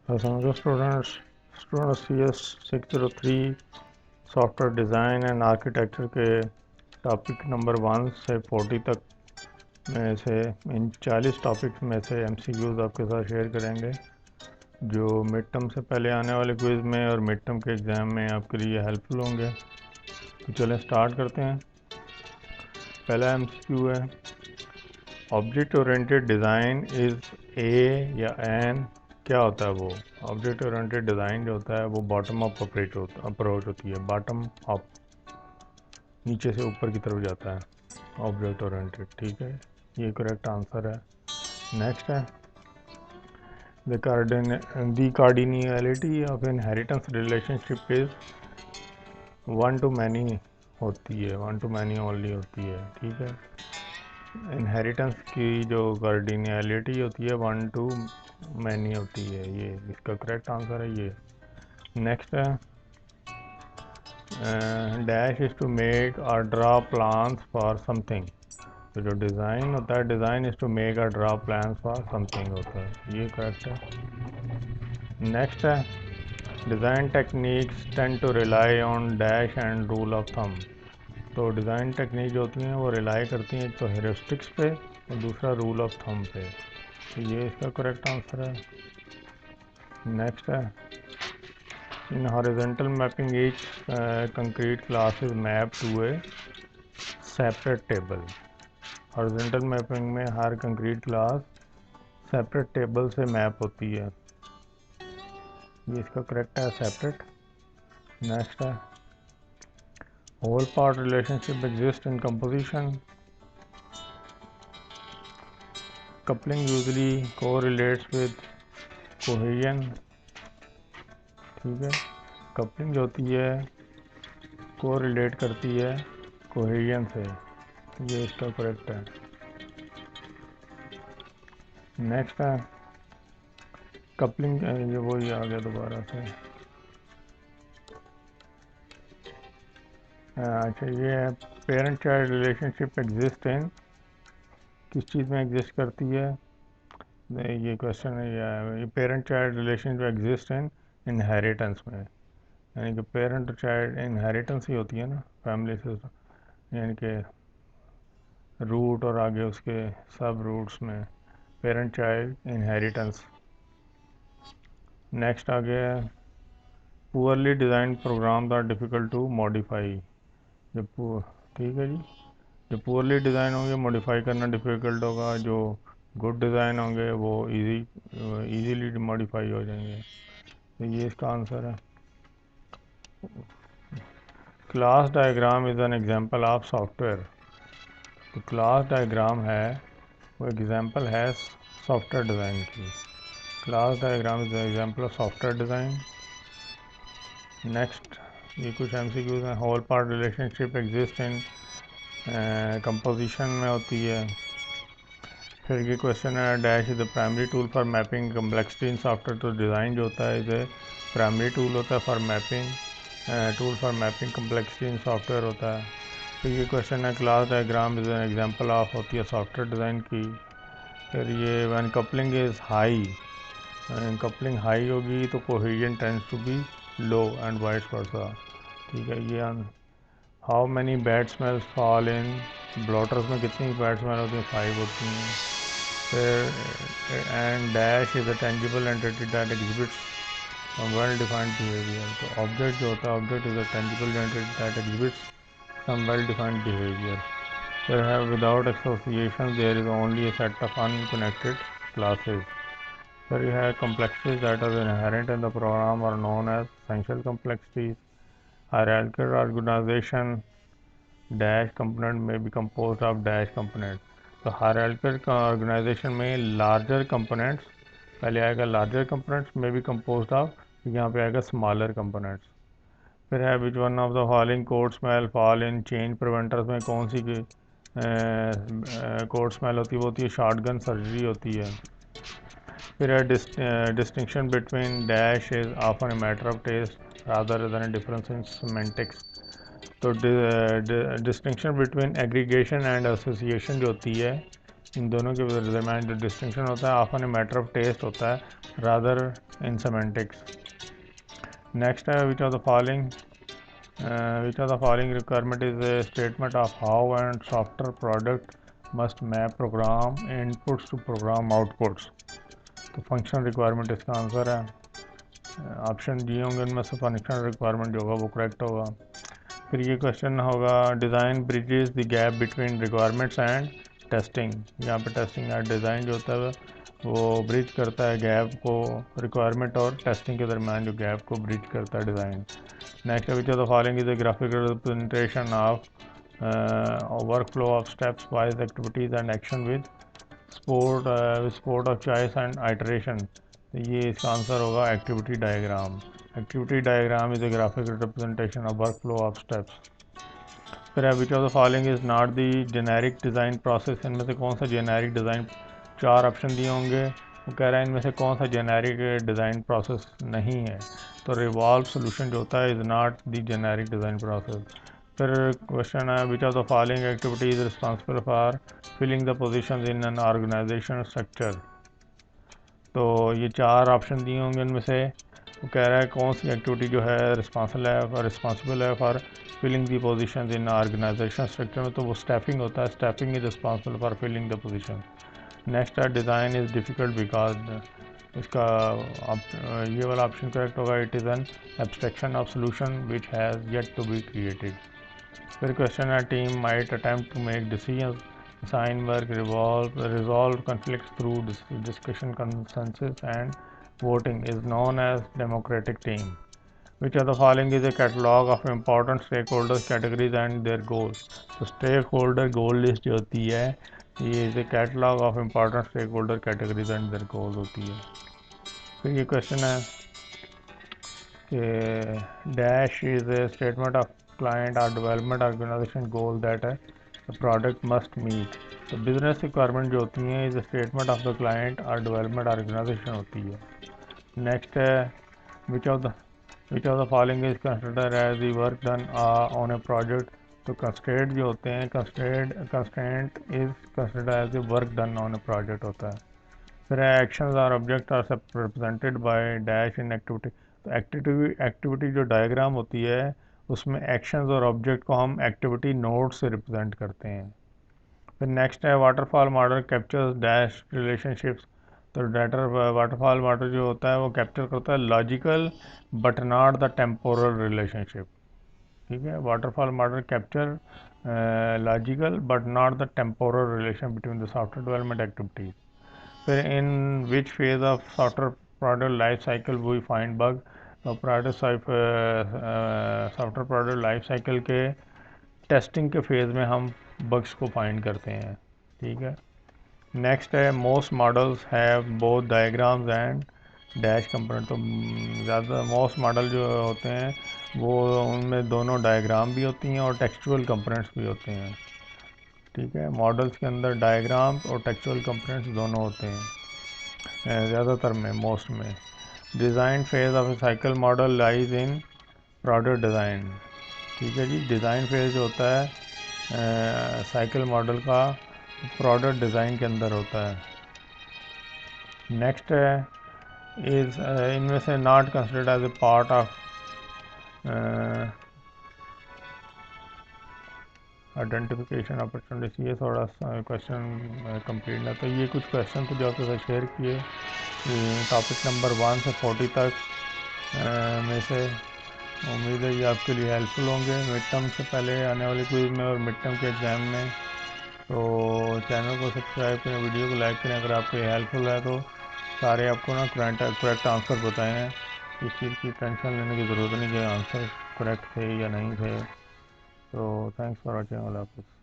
So students CS 603 software design and architecture के topic number 1 से 40 तक में से इन 40 टॉपिक्स में से MCQs आपके साथ शेयर करेंगे जो मिड टर्म से पहले आने वाले क्विज़ में और मिड टर्म के एग्ज़ाम में आपके लिए हेल्पफुल होंगे। तो चलें स्टार्ट करते हैं। पहला MCQ है, object oriented design is a या एन क्या होता है वो? ऑब्जेक्ट ओरिएंटेड डिज़ाइन जो होता है वो बॉटम अप अप्रोच होती है। बॉटम अप, नीचे से ऊपर की तरफ जाता है ऑब्जेक्ट ओरिएंटेड। ठीक है, ये करेक्ट आंसर है। नेक्स्ट है, the cardinality of inheritance relationship is one to many होती है, वन टू मैनी ओनली होती है। ठीक है, इनहेरिटेंस की जो कार्डिनियलिटी होती है 1 to मैनी होती है, ये इसका करेक्ट आंसर है ये। नेक्स्ट है, dash is to make or draw plans for something. तो जो डिज़ाइन होता है, design is to make or draw plans for something होता है, ये करेक्ट है। नेक्स्ट है, design techniques tend to rely on dash and rule of thumb. तो डिज़ाइन टेक्निक जो होती हैं वो रिलाई करती हैं एक तो हेरिस्टिक्स पे और दूसरा रूल ऑफ थंब पे। तो ये इसका करेक्ट आंसर है। नेक्स्ट है, in horizontal mapping each concrete class is map to a separate table. Horizontal mapping में हर कंक्रीट क्लास सेपरेट टेबल से मैप होती है, ये इसका करेक्ट है, सेपरेट। नेक्स्ट है, whole part relationship exist in composition. Coupling usually correlates with cohesion. ठीक है, कपलिंग जो होती है कोरिलेट करती है कोहेजन से, ये इसका करेक्ट है। नेक्स्ट है, कपलिंग, ये वही आ गया दोबारा से। अच्छा, ये है, पेरेंट चाइल्ड रिलेशनशिप एग्जिस्ट इन, किस चीज़ में एग्जिस्ट करती है? ये क्वेश्चन है, ये पेरेंट चाइल्ड रिलेशनशिप एग्जिस्ट इन इनहेरिटेंस में, यानी कि पेरेंट चाइल्ड इनहेरिटेंस ही होती है ना फैमिली से, यानी कि रूट और आगे उसके सब रूट्स में पेरेंट चाइल्ड इनहेरिटेंस। नेक्स्ट आ गया है, poorly design programs are difficult to modify. जब ठीक है जी, जो पुअरली डिज़ाइन होंगे मॉडिफाई करना डिफ़िकल्ट होगा, जो गुड डिज़ाइन होंगे वो इजीली मॉडिफाई हो जाएंगे। तो ये इसका आंसर है। Class diagram is an example of software. तो क्लास डायग्राम है वो एग्जांपल है सॉफ्टवेयर डिज़ाइन की। Class diagram is an example of software design. Next, ये कुछ MCQs हैं। Whole part relationship exist in composition में होती है। फिर ये क्वेश्चन है, dash is the primary tool for mapping complexity in software. तो डिज़ाइन जो होता है इसे प्राइमरी टूल होता है for mapping, tool for mapping complexity in software होता है। तो ये क्वेश्चन है, class diagram is an example of होती है सॉफ्टवेयर डिज़ाइन की। फिर ये when coupling is high, coupling high होगी तो cohesion tends to be low and vice versa. ठीक है, ये how many bad smells fall in bloaters में कितनी बैड स्मेल होती हैं? 5 होती हैं। फिर and dash is a tangible entity that exhibits well defined behaviour. तो ऑब्जेक्ट जो होता है, object is a tangible entity that exhibits some well defined behaviour. फिर है, without association there is only a set of unconnected classes. फिर यह है, complexities that are inherent in the program are known as essential complexities. Hierarchical organization dash component may be composed of dash component. तो hierarchical organization में larger components, पहले आएगा larger components may be composed of, यहाँ पे आएगा smaller components. फिर है, which one of the following code smell fall in change preventers में कौन सी कोड स्मेल होती है? वो होती है शॉटगन सर्जरी होती है। फिर है, distinction between dash is often a matter of taste rather than difference in semantics. तो distinction between aggregation and association जो होती है इन दोनों के दरमियान जो डिस्टिंक्शन होता है often a matter of taste होता है रादर इन सेमेंटिक्स। नेक्स्ट है which of the following requirement is a statement of how and software product must map program inputs to program outputs. तो फंक्शन रिक्वायरमेंट इसका answer है। Option दिए होंगे उनमें से फंक्शन रिक्वायरमेंट जो होगा वो करेक्ट होगा। फिर ये क्वेश्चन होगा design bridges the gap between requirements and testing. यहाँ पे टेस्टिंग एंड डिज़ाइन जो होता है वो ब्रिज करता है गैप को, रिक्वायरमेंट और टेस्टिंग के दरमियान जो गैप को ब्रिज करता है design. Next which of the following is a graphical representation of work flow of steps wise activities and action with sport of choice and iteration. ये इसका आंसर होगा activity diagram. Activity diagram is a graphical representation of work flow of steps. फिर है which of the following is not the generic design process. इनमें से कौन सा generic design, 4 option दिए होंगे, वो कह रहा है इनमें से कौन सा जेनेरिक डिज़ाइन प्रोसेस नहीं है। तो रिवॉल्व सोल्यूशन जो होता है is not the generic design process. फिर क्वेश्चन है which of the following activity is responsible for filling the positions in an organisation structure. तो ये 4 ऑप्शन दिए होंगे, उनमें से वो कह रहा है कौन सी एक्टिविटी जो है रिस्पॉन्सिबल है for filling the position in organization structure में। तो वो स्टैफिंग होता है, staffing is responsible for filling the position. Next है डिज़ाइन इज़ डिफ़िकल्ट बिकॉज, इसका ये वाला ऑप्शन करेक्ट होगा, it is an abstraction of solution which has yet to be created. फिर क्वेश्चन है team might attempt to make decisions, assign work, resolve conflicts through discussion, consensus and voting is known as democratic team. Which of the following is a catalog of important stakeholders categories and their goals? तो stakeholder goal list जो होती है ये is a catalog of important stakeholder categories and their goals होती है। फिर ये question है कि dash is a statement of client or development organization goal that the product must meet। तो बिजनेस रिक्वायरमेंट जो होती हैं is statement of the client और डेवलपमेंट ऑर्गेनाइजेशन होती है। नेक्स्ट है which of the following is consider as the work done on a project. तो constraint जो होते हैं, constraint is consider as the work done on a project होता है। फिर एक्शंस और object are represented by dash in activity. तो activity जो डायग्राम होती है उसमें एक्शंस और ऑब्जेक्ट को हम एक्टिविटी नोड से रिप्रेजेंट करते हैं। फिर नेक्स्ट है waterfall model captures dash relationships. तो वाटरफॉल मॉडल जो होता है वो कैप्चर करता है logical but not the temporal relationship. ठीक है, waterfall model capture logical but not the temporal relation between the software development activities. फिर in which phase of software product life cycle we find bug. तो software product life cycle के testing के phase में हम bugs को find करते हैं। ठीक है, नेक्स्ट है most models have both diagrams and dash component. तो ज़्यादा मोस्ट मॉडल जो होते हैं वो उनमें दोनों डायग्राम भी होती हैं और टेक्सचुअल कंपोनेंट्स भी होते हैं। ठीक है, मॉडल्स के अंदर डायग्राम्स और टेक्सचुअल कंपोनेंट्स दोनों होते हैं ज़्यादातर में, मोस्ट में। Design phase of a cycle model lies in product design. ठीक है जी, डिज़ाइन फेज जो होता है साइकिल मॉडल का प्रोडक्ट डिज़ाइन के अंदर होता है। नेक्स्ट है इज इनमें से not considered as a part of identification opportunities. ये थोड़ा सा क्वेश्चन कंप्लीट है। तो ये कुछ क्वेश्चन तो जो आपके साथ शेयर किए टॉपिक नंबर 1 से 40 तक में से। उम्मीद है ये आपके लिए हेल्पफुल होंगे मिड टर्म से पहले आने वाले क्विज में और मिड टर्म के एग्ज़ाम में। तो चैनल को सब्सक्राइब करें, वीडियो को लाइक करें अगर आपके हेल्पफुल है तो। सारे आपको ना करेक्ट आंसर बताए हैं, इस चीज़ की टेंशन लेने की ज़रूरत नहीं कि आंसर करेक्ट थे या नहीं थे। तो थैंक्स फॉर वॉचिंग, अल्लाह हाफ़िज़।